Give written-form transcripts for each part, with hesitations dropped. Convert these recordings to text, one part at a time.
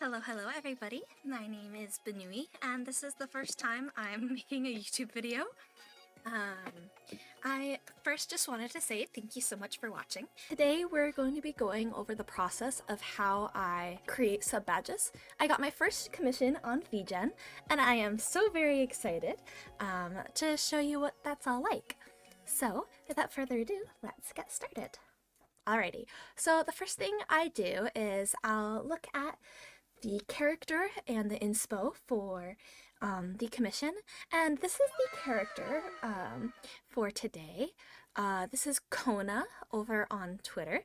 Hello everybody, my name is Benui, and this is the first time I'm making a YouTube video. I first just wanted to say thank you so much for watching. Today we're going to be going over the process of how I create sub badges. I got my first commission on Vgen, and I am so very excited to show you what that's all like. So without further ado, let's get started. Alrighty, so the first thing I do is I'll look at the character and the inspo for the commission, and this is the character for today. This is Kona over on Twitter,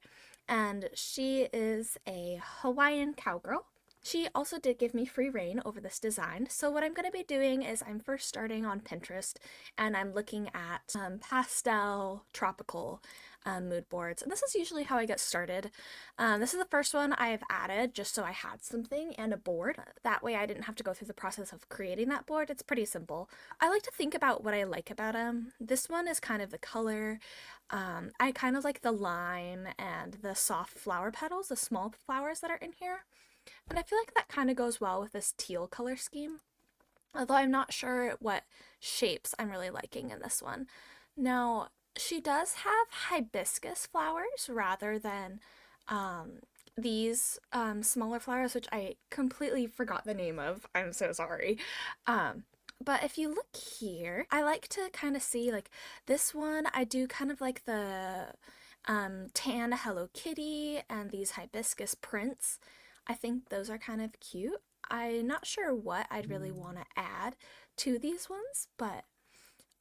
and she is a Hawaiian cowgirl. She also did give me free reign over this design, so what I'm going to be doing is I'm first starting on Pinterest and I'm looking at pastel tropical mood boards, and this is usually how I get started. This is the first one I've added just so I had something and a board. That way I didn't have to go through the process of creating that board. It's pretty simple. I like to think about what I like about them. This one is kind of the color. I kind of like the lime and the soft flower petals, the small flowers that are in here. And I feel like that kind of goes well with this teal color scheme, although I'm not sure what shapes I'm really liking in this one. Now, she does have hibiscus flowers rather than these smaller flowers, which I completely forgot the name of. I'm so sorry. But if you look here, I like to kind of see, like, this one, I do kind of like the tan Hello Kitty and these hibiscus prints. I think those are kind of cute. I'm not sure what I'd really want to add to these ones, but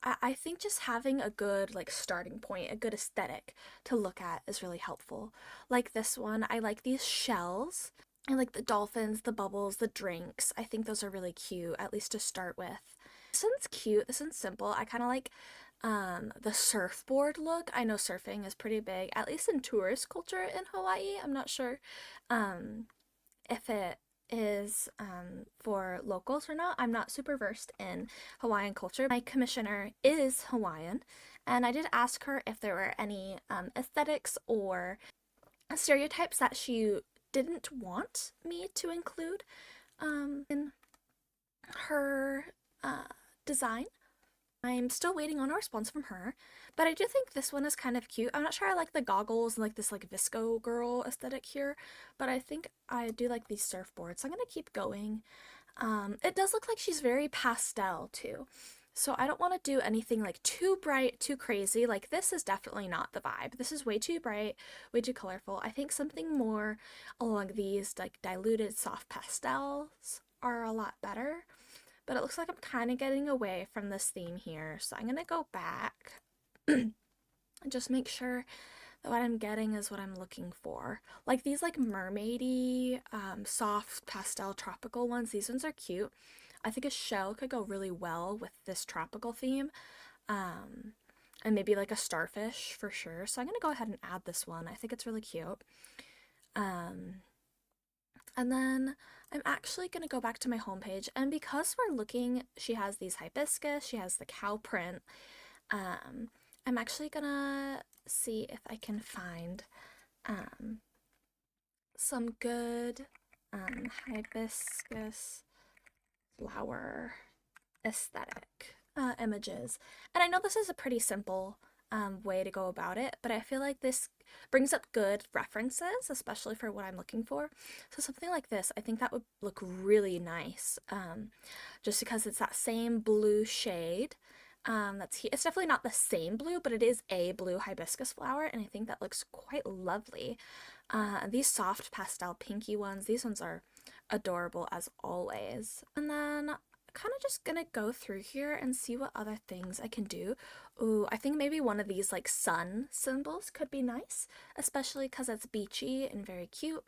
I think just having a good starting point, a good aesthetic to look at is really helpful. Like this one, I like these shells. I like the dolphins, the bubbles, the drinks. I think those are really cute, at least to start with. This one's cute, this one's simple. I kind of like the surfboard look. I know surfing is pretty big, at least in tourist culture in Hawaii. I'm not sure if it is for locals or not. I'm not super versed in Hawaiian culture. My commissioner is Hawaiian, and I did ask her if there were any aesthetics or stereotypes that she didn't want me to include in her design. I'm still waiting on a response from her, but I do think this one is kind of cute. I'm not sure I like the goggles and like this visco girl aesthetic here, but I think I do like these surfboards, so I'm gonna keep going. It does look like she's very pastel too, so I don't want to do anything like too bright, too crazy. Like this is definitely not the vibe. This is way too bright, way too colorful. I think something more along these like diluted soft pastels are a lot better. But it looks like I'm kind of getting away from this theme here, so I'm going to go back and just make sure that what I'm getting is what I'm looking for. Like these mermaidy, soft pastel tropical ones, these ones are cute. I think a shell could go really well with this tropical theme, and maybe like a starfish for sure. So I'm going to go ahead and add this one. I think it's really cute. And then I'm actually going to go back to my homepage, and because we're looking, she has these hibiscus, she has the cow print. I'm actually going to see if I can find some good hibiscus flower aesthetic images. And I know this is a pretty simple way to go about it, but I feel like this brings up good references, especially for what I'm looking for. So something like this, I think that would look really nice, just because it's that same blue shade. It's definitely not the same blue, but it is a blue hibiscus flower, and I think that looks quite lovely. These soft pastel pinky ones, these ones are adorable as always. And then kind of just gonna go through here and see what other things I can do. Ooh, I think maybe one of these sun symbols could be nice, especially because it's beachy and very cute.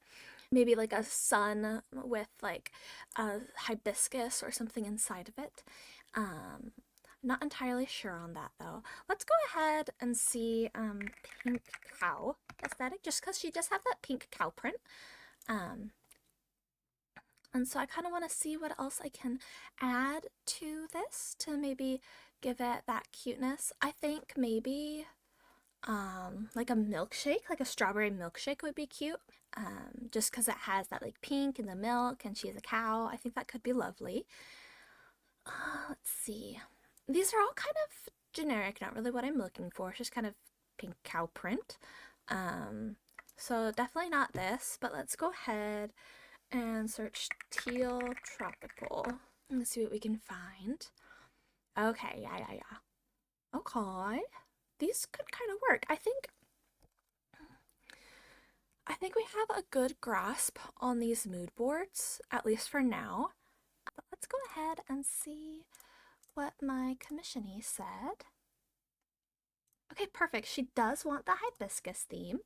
Maybe like a sun with a hibiscus or something inside of it. Not entirely sure on that though. Let's go ahead and see pink cow aesthetic, just because she does have that pink cow print. And so I kind of want to see what else I can add to this to maybe give it that cuteness. I think maybe like a milkshake, like a strawberry milkshake would be cute. Just because it has that like pink in the milk and she's a cow. I think that could be lovely. Let's see. These are all kind of generic, not really what I'm looking for. It's just kind of pink cow print. So definitely not this, but let's go ahead and search teal tropical and see what we can find. Okay, yeah. Okay. These could kind of work. I think we have a good grasp on these mood boards, at least for now. But let's go ahead and see what my commissionee said. Okay, perfect. She does want the hibiscus theme,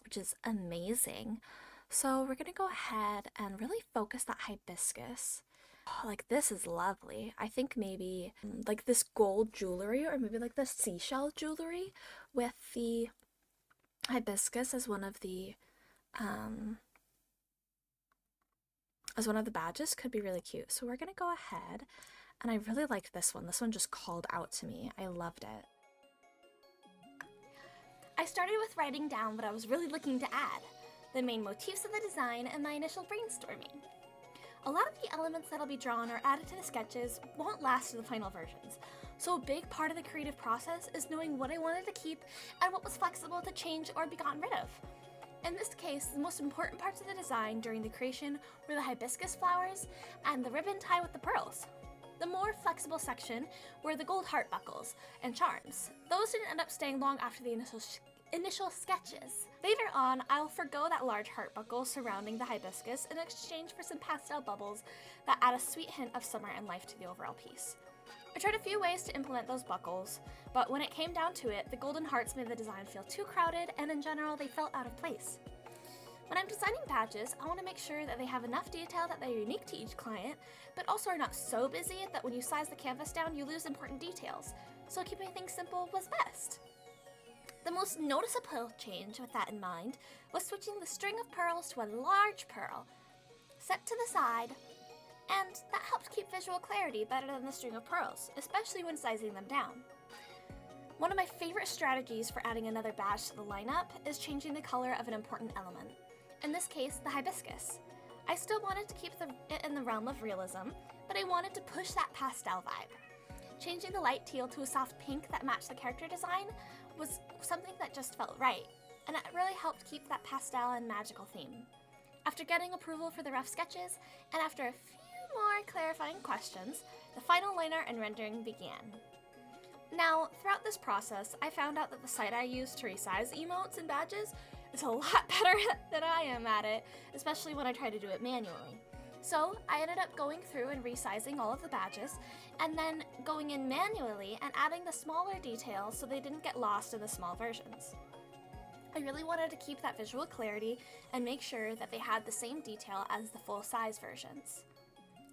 which is amazing. So we're gonna go ahead and really focus that hibiscus. Oh, like this is lovely. I think maybe like this gold jewelry or maybe like the seashell jewelry with the hibiscus as one of the badges could be really cute. So we're gonna go ahead, and I really liked this one. This one just called out to me. I loved it. I started with writing down what I was really looking to add, the main motifs of the design, and my initial brainstorming. A lot of the elements that'll be drawn or added to the sketches won't last to the final versions, so a big part of the creative process is knowing what I wanted to keep and what was flexible to change or be gotten rid of. In this case, the most important parts of the design during the creation were the hibiscus flowers and the ribbon tie with the pearls. The more flexible section were the gold heart buckles and charms. Those didn't end up staying long after the initial sketches. Later on, I'll forgo that large heart buckle surrounding the hibiscus in exchange for some pastel bubbles that add a sweet hint of summer and life to the overall piece. I tried a few ways to implement those buckles, but when it came down to it, the golden hearts made the design feel too crowded, and in general, they felt out of place. When I'm designing badges, I want to make sure that they have enough detail that they're unique to each client, but also are not so busy that when you size the canvas down, you lose important details. So keeping things simple was best. The most noticeable change with that in mind was switching the string of pearls to a large pearl, set to the side, and that helped keep visual clarity better than the string of pearls, especially when sizing them down. One of my favorite strategies for adding another badge to the lineup is changing the color of an important element. In this case, the hibiscus. I still wanted to keep it in the realm of realism, but I wanted to push that pastel vibe. Changing the light teal to a soft pink that matched the character design was something that just felt right, and it really helped keep that pastel and magical theme. After getting approval for the rough sketches, and after a few more clarifying questions, the final liner and rendering began. Now, throughout this process, I found out that the site I use to resize emotes and badges is a lot better than I am at it, especially when I try to do it manually. So I ended up going through and resizing all of the badges, and then going in manually and adding the smaller details so they didn't get lost in the small versions. I really wanted to keep that visual clarity and make sure that they had the same detail as the full-size versions.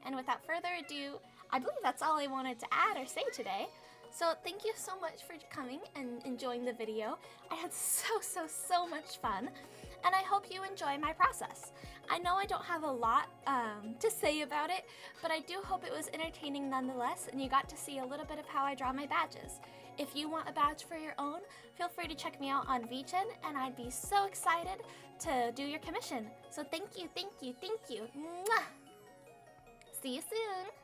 And without further ado, I believe that's all I wanted to add or say today. So thank you so much for coming and enjoying the video. I had so much fun, and I hope you enjoy my process. I know I don't have a lot to say about it, but I do hope it was entertaining nonetheless, and you got to see a little bit of how I draw my badges. If you want a badge for your own, feel free to check me out on Vgen, and I'd be so excited to do your commission. So thank you. Mwah! See you soon!